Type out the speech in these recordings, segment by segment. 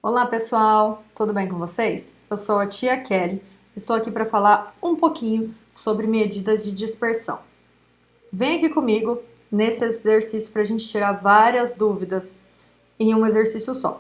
Olá pessoal, tudo bem com vocês? Eu sou a tia Kelly, estou aqui para falar um pouquinho sobre medidas de dispersão. Vem aqui comigo nesse exercício para a gente tirar várias dúvidas em um exercício só.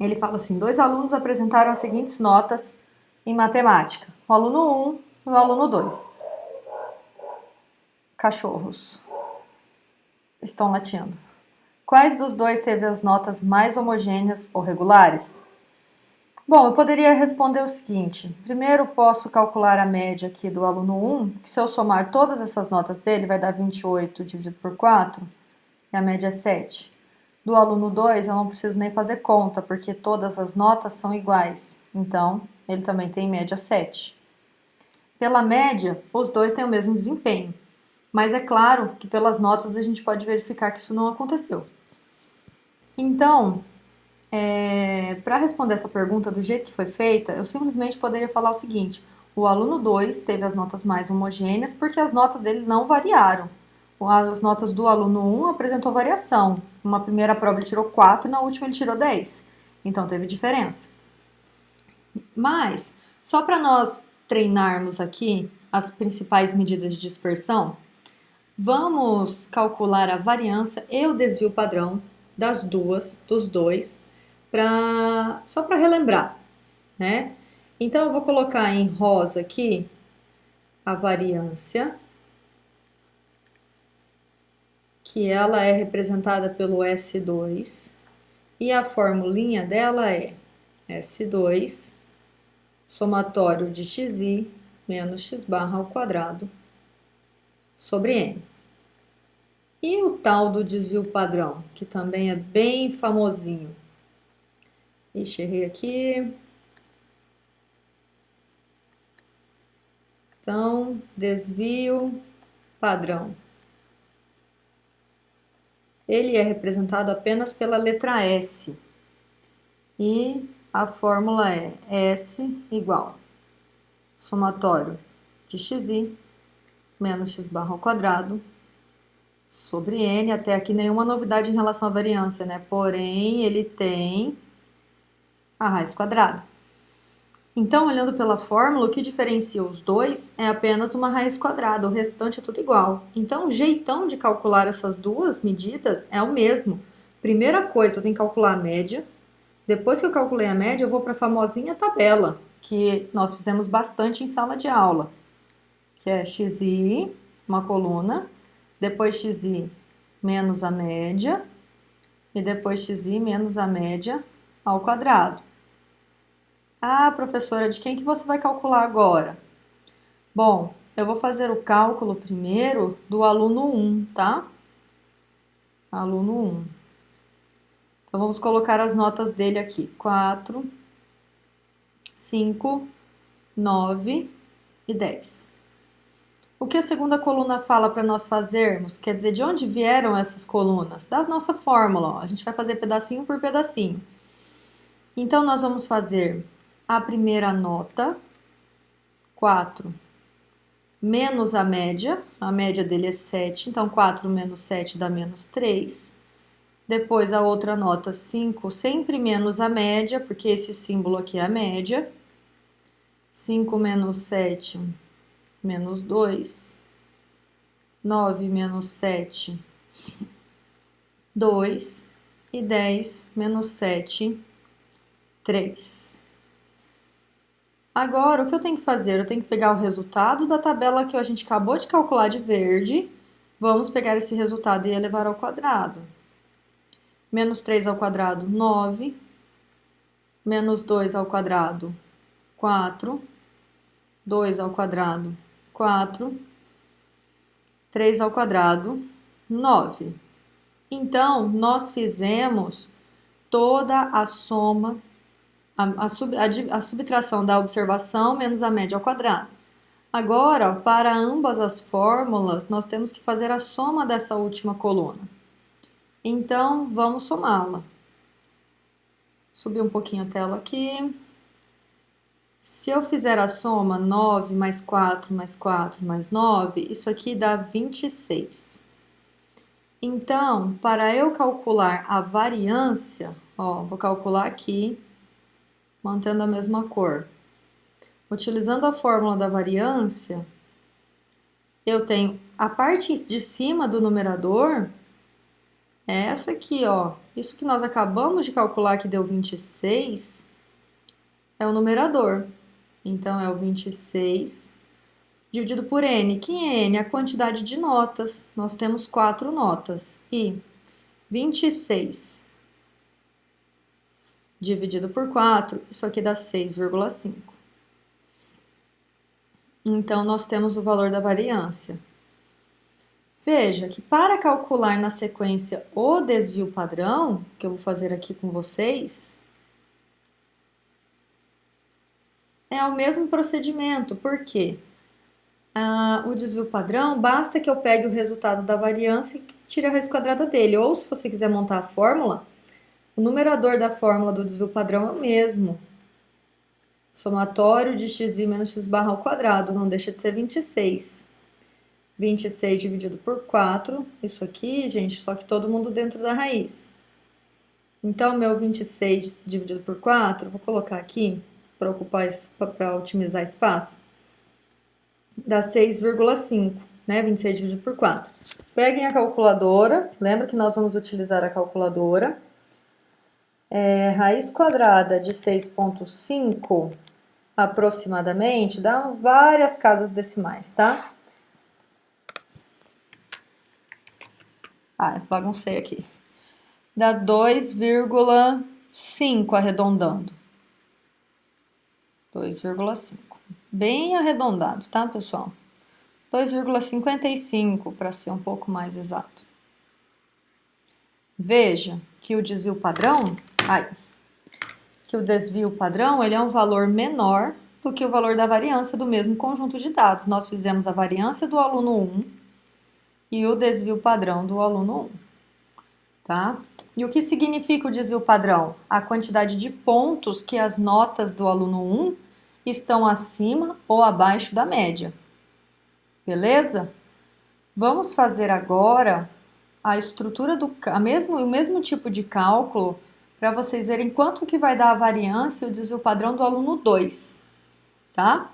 Ele fala assim: dois alunos apresentaram as seguintes notas em matemática: o aluno 1 e o aluno 2. Cachorros estão latindo. Quais dos dois teve as notas mais homogêneas ou regulares? Bom, eu poderia responder o seguinte: primeiro posso calcular a média aqui do aluno 1, que se eu somar todas essas notas dele vai dar 28 dividido por 4, e a média é 7. Do aluno 2 eu não preciso nem fazer conta, porque todas as notas são iguais, então ele também tem média 7. Pela média, os dois têm o mesmo desempenho, mas é claro que pelas notas a gente pode verificar que isso não aconteceu. Então, para responder essa pergunta do jeito que foi feita, eu simplesmente poderia falar o seguinte: o aluno 2 teve as notas mais homogêneas porque as notas dele não variaram. As notas do aluno 1 apresentou variação. Numa primeira prova ele tirou 4 e na última ele tirou 10. Então teve diferença. Mas, só para nós treinarmos aqui as principais medidas de dispersão, vamos calcular a variância e o desvio padrão dos dois, só para relembrar, né? Então eu vou colocar em rosa aqui a variância, que ela é representada pelo S2, e a formulinha dela é S2 somatório de xi menos x barra ao quadrado sobre n. E o tal do desvio padrão, que também é bem famosinho. Ixi, errei aqui. Então, desvio padrão. Ele é representado apenas pela letra S. E a fórmula é S igual somatório de xi menos x barra ao quadrado sobre n. Até aqui nenhuma novidade em relação à variância, né? Porém, ele tem a raiz quadrada. Então, olhando pela fórmula, o que diferencia os dois é apenas uma raiz quadrada, o restante é tudo igual. Então, o jeitão de calcular essas duas medidas é o mesmo. Primeira coisa, eu tenho que calcular a média. Depois que eu calculei a média, eu vou para a famosinha tabela, que nós fizemos bastante em sala de aula, que é xi, uma coluna, depois xi menos a média, e depois xi menos a média ao quadrado. Ah, professora, de quem que você vai calcular agora? Bom, eu vou fazer o cálculo primeiro do aluno 1, tá? Aluno 1. Então, vamos colocar as notas dele aqui: 4, 5, 9 e 10. O que a segunda coluna fala para nós fazermos? Quer dizer, de onde vieram essas colunas? Da nossa fórmula, ó. A gente vai fazer pedacinho por pedacinho. Então, nós vamos fazer a primeira nota, 4, menos a média dele é 7, então 4 menos 7 dá menos 3. Depois a outra nota, 5, sempre menos a média, porque esse símbolo aqui é a média. 5 menos 7, menos 2. 9 menos 7, 2. E 10 menos 7, 3. Agora, o que eu tenho que fazer? Eu tenho que pegar o resultado da tabela que a gente acabou de calcular de verde. Vamos pegar esse resultado e elevar ao quadrado. Menos 3 ao quadrado, 9. Menos 2 ao quadrado, 4. 2 ao quadrado, 4. 3 ao quadrado, 9. Então, nós fizemos toda a soma, a subtração da observação menos a média ao quadrado. Agora, para ambas as fórmulas, nós temos que fazer a soma dessa última coluna. Então, vamos somá-la. Subir um pouquinho a tela aqui. Se eu fizer a soma 9 mais 4 mais 4 mais 9, isso aqui dá 26. Então, para eu calcular a variância, Ó, vou calcular aqui, mantendo a mesma cor. Utilizando a fórmula da variância, eu tenho a parte de cima do numerador, é essa aqui, ó. Isso que nós acabamos de calcular que deu 26, é o numerador. Então, é o 26 dividido por n. Quem é n? A quantidade de notas. Nós temos 4 notas. E 26 dividido por 4, isso aqui dá 6,5. Então, nós temos o valor da variância. Veja que para calcular na sequência o desvio padrão, que eu vou fazer aqui com vocês, é o mesmo procedimento. Por quê? O desvio padrão, basta que eu pegue o resultado da variância e tire a raiz quadrada dele. Ou, se você quiser montar a fórmula, o numerador da fórmula do desvio padrão é o mesmo. Somatório de xi menos x barra ao quadrado, não deixa de ser 26. 26 dividido por 4, isso aqui, gente, só que todo mundo dentro da raiz. Então, meu 26 dividido por 4, vou colocar aqui para otimizar espaço, dá 6,5, né? 26 dividido por 4. Peguem a calculadora, lembra que nós vamos utilizar a calculadora. Raiz quadrada de 6,5 aproximadamente dá várias casas decimais, tá? Baguncei aqui. Dá 2,5 arredondando. 2,5. Bem arredondado, tá, pessoal? 2,55 para ser um pouco mais exato. Veja que o desvio padrão, ele é um valor menor do que o valor da variância do mesmo conjunto de dados. Nós fizemos a variância do aluno 1 e o desvio padrão do aluno 1, tá? E o que significa o desvio padrão? A quantidade de pontos que as notas do aluno 1 estão acima ou abaixo da média. Beleza? Vamos fazer agora a estrutura o mesmo tipo de cálculo para vocês verem quanto que vai dar a variância e o desvio padrão do aluno 2, tá?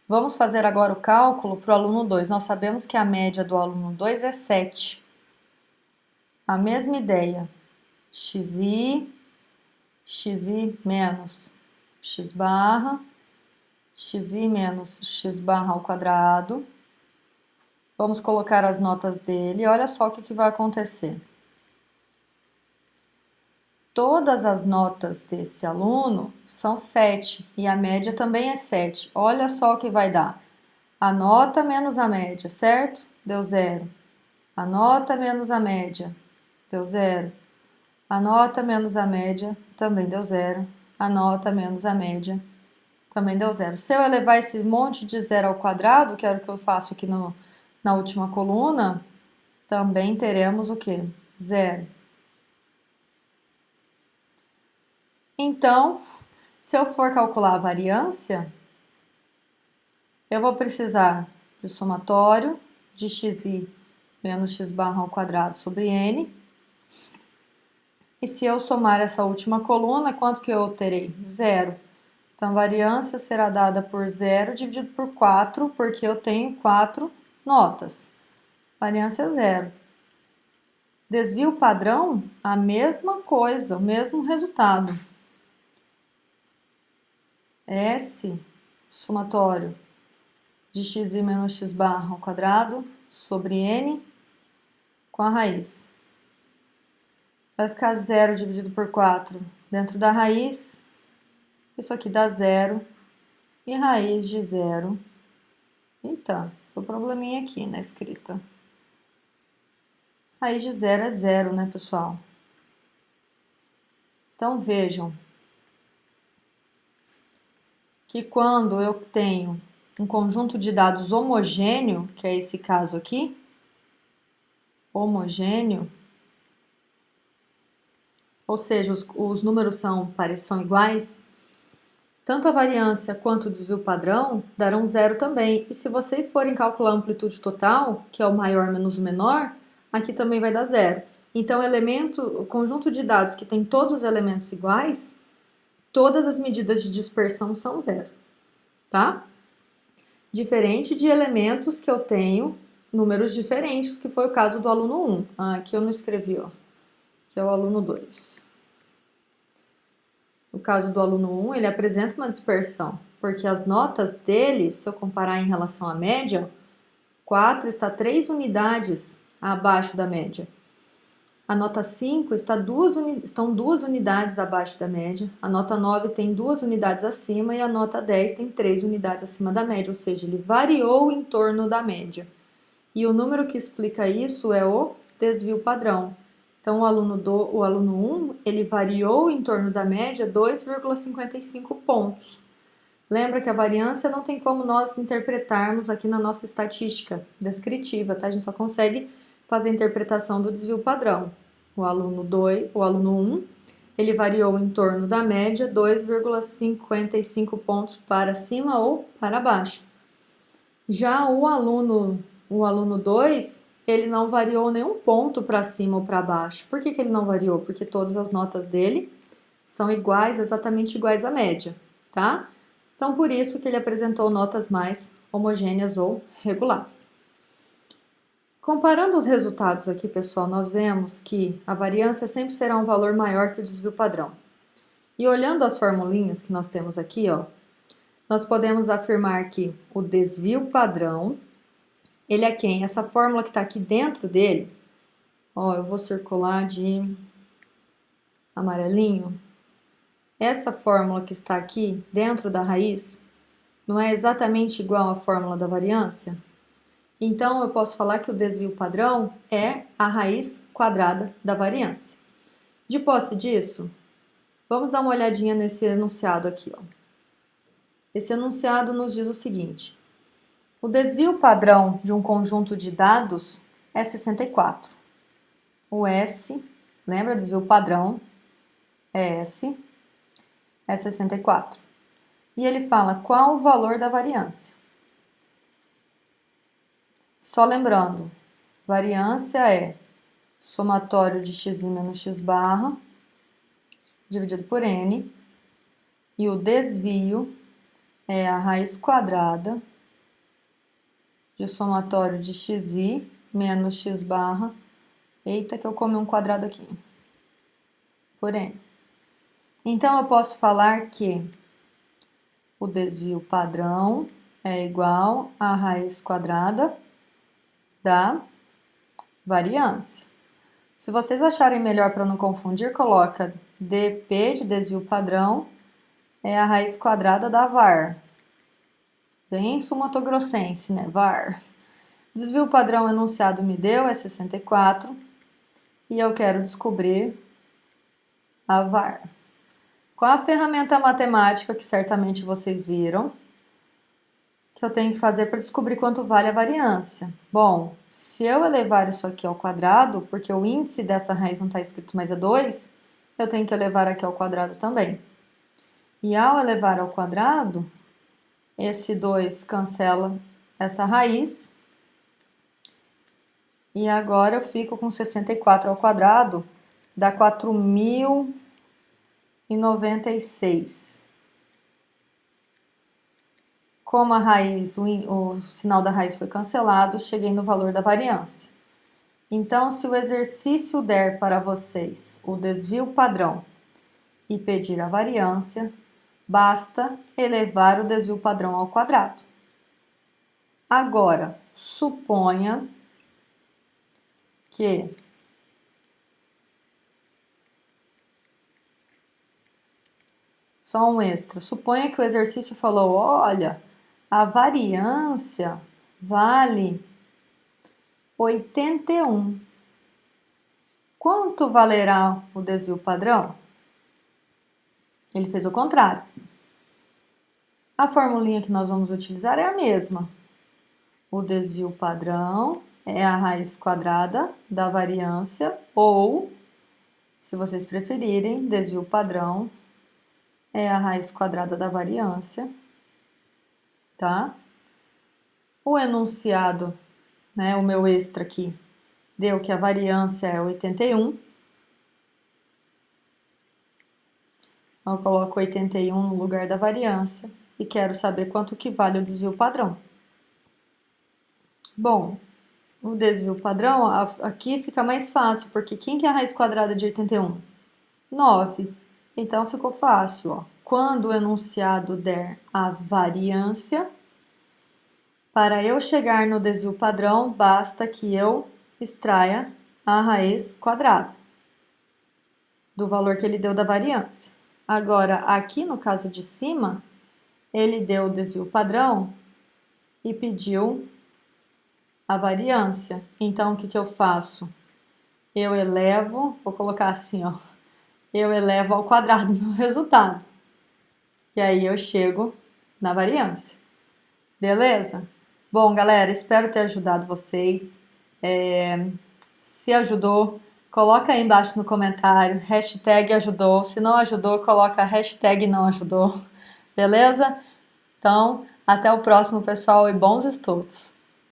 Vamos fazer agora o cálculo para o aluno 2. Nós sabemos que a média do aluno 2 é 7. A mesma ideia. xi menos x barra, xi menos x barra ao quadrado. Vamos colocar as notas dele. Olha só o que vai acontecer. Todas as notas desse aluno são 7 e a média também é 7. Olha só o que vai dar. A nota menos a média, certo? Deu 0. A nota menos a média, deu 0. A nota menos a média também deu 0. A nota menos a média também deu 0. Se eu elevar esse monte de 0 ao quadrado, que é o que eu faço aqui na última coluna, também teremos o quê? 0. Então, se eu for calcular a variância, eu vou precisar do somatório de xi menos x barra ao quadrado sobre n. E se eu somar essa última coluna, quanto que eu terei? 0. Então, a variância será dada por 0 dividido por 4, porque eu tenho 4 notas. Variância é 0. Desvio padrão, a mesma coisa, o mesmo resultado. S, somatório de xi menos x barra ao quadrado sobre n com a raiz. Vai ficar 0 dividido por 4 dentro da raiz. Isso aqui dá 0 e raiz de 0. Então, o probleminha aqui na escrita. Raiz de 0 é 0, né, pessoal? Então, vejam que quando eu tenho um conjunto de dados homogêneo, que é esse caso aqui, homogêneo, ou seja, os números são iguais, tanto a variância quanto o desvio padrão darão 0 também. E se vocês forem calcular a amplitude total, que é o maior menos o menor, aqui também vai dar 0. Então, o conjunto de dados que tem todos os elementos iguais, todas as medidas de dispersão são zero, tá? Diferente de elementos que eu tenho números diferentes, que foi o caso do aluno 1. Aqui eu não escrevi, ó, que é o aluno 2. No caso do aluno 1, ele apresenta uma dispersão, porque as notas dele, se eu comparar em relação à média, 4 está 3 unidades abaixo da média. A nota 5 estão 2 unidades abaixo da média, a nota 9 tem 2 unidades acima e a nota 10 tem 3 unidades acima da média, ou seja, ele variou em torno da média. E o número que explica isso é o desvio padrão. Então, o aluno 1, ele variou em torno da média 2,55 pontos. Lembra que a variância não tem como nós interpretarmos aqui na nossa estatística descritiva, tá? A gente só consegue fazer a interpretação do desvio padrão. O aluno 1, ele variou em torno da média 2,55 pontos para cima ou para baixo. Já o aluno 2, ele não variou nenhum ponto para cima ou para baixo. Por que ele não variou? Porque todas as notas dele são iguais, exatamente iguais à média, tá? Então, por isso que ele apresentou notas mais homogêneas ou regulares. Comparando os resultados aqui, pessoal, nós vemos que a variância sempre será um valor maior que o desvio padrão. E olhando as formulinhas que nós temos aqui, ó, nós podemos afirmar que o desvio padrão, ele é quem? Essa fórmula que está aqui dentro dele, ó, eu vou circular de amarelinho. Essa fórmula que está aqui dentro da raiz não é exatamente igual à fórmula da variância? Então, eu posso falar que o desvio padrão é a raiz quadrada da variância. De posse disso, vamos dar uma olhadinha nesse enunciado aqui, ó. Esse enunciado nos diz o seguinte: o desvio padrão de um conjunto de dados é 64. O S, lembra, desvio padrão é S, é 64. E ele fala qual o valor da variância. Só lembrando, variância é somatório de x menos x barra dividido por n, e o desvio é a raiz quadrada de somatório de xi menos x barra, eita que eu comi um quadrado aqui, por n. Então, eu posso falar que o desvio padrão é igual à raiz quadrada da variância. Se vocês acharem melhor para não confundir, coloca dp de desvio padrão é a raiz quadrada da var. Bem sumatogrossense, né? Var. Desvio padrão enunciado me deu é 64 e eu quero descobrir a var. Com a ferramenta matemática que certamente vocês viram, que eu tenho que fazer para descobrir quanto vale a variância. Bom, se eu elevar isso aqui ao quadrado, porque o índice dessa raiz não está escrito, mas é 2, eu tenho que elevar aqui ao quadrado também. E ao elevar ao quadrado, esse 2 cancela essa raiz. E agora eu fico com 64 ao quadrado, dá 4.096. Como a raiz, o sinal da raiz foi cancelado, cheguei no valor da variância. Então, se o exercício der para vocês o desvio padrão e pedir a variância, basta elevar o desvio padrão ao quadrado. Agora, suponha que só um extra. Suponha que o exercício falou, olha, a variância vale 81. Quanto valerá o desvio padrão? Ele fez o contrário. A formulinha que nós vamos utilizar é a mesma. O desvio padrão é a raiz quadrada da variância, ou, se vocês preferirem, desvio padrão é a raiz quadrada da variância, tá? O enunciado, né, o meu extra aqui, deu que a variância é 81. Eu coloco 81 no lugar da variância e quero saber quanto que vale o desvio padrão. Bom, o desvio padrão aqui fica mais fácil, porque quem que é a raiz quadrada de 81? 9. Então ficou fácil, ó. Quando o enunciado der a variância, para eu chegar no desvio padrão, basta que eu extraia a raiz quadrada do valor que ele deu da variância. Agora, aqui no caso de cima, ele deu o desvio padrão e pediu a variância. Então, o que que eu faço? Eu elevo, vou colocar assim, ó. Eu elevo ao quadrado meu resultado. E aí eu chego na variância. Beleza? Bom, galera, espero ter ajudado vocês. Se ajudou, coloca aí embaixo no comentário, hashtag ajudou. Se não ajudou, coloca hashtag não ajudou. Beleza? Então, até o próximo, pessoal, e bons estudos!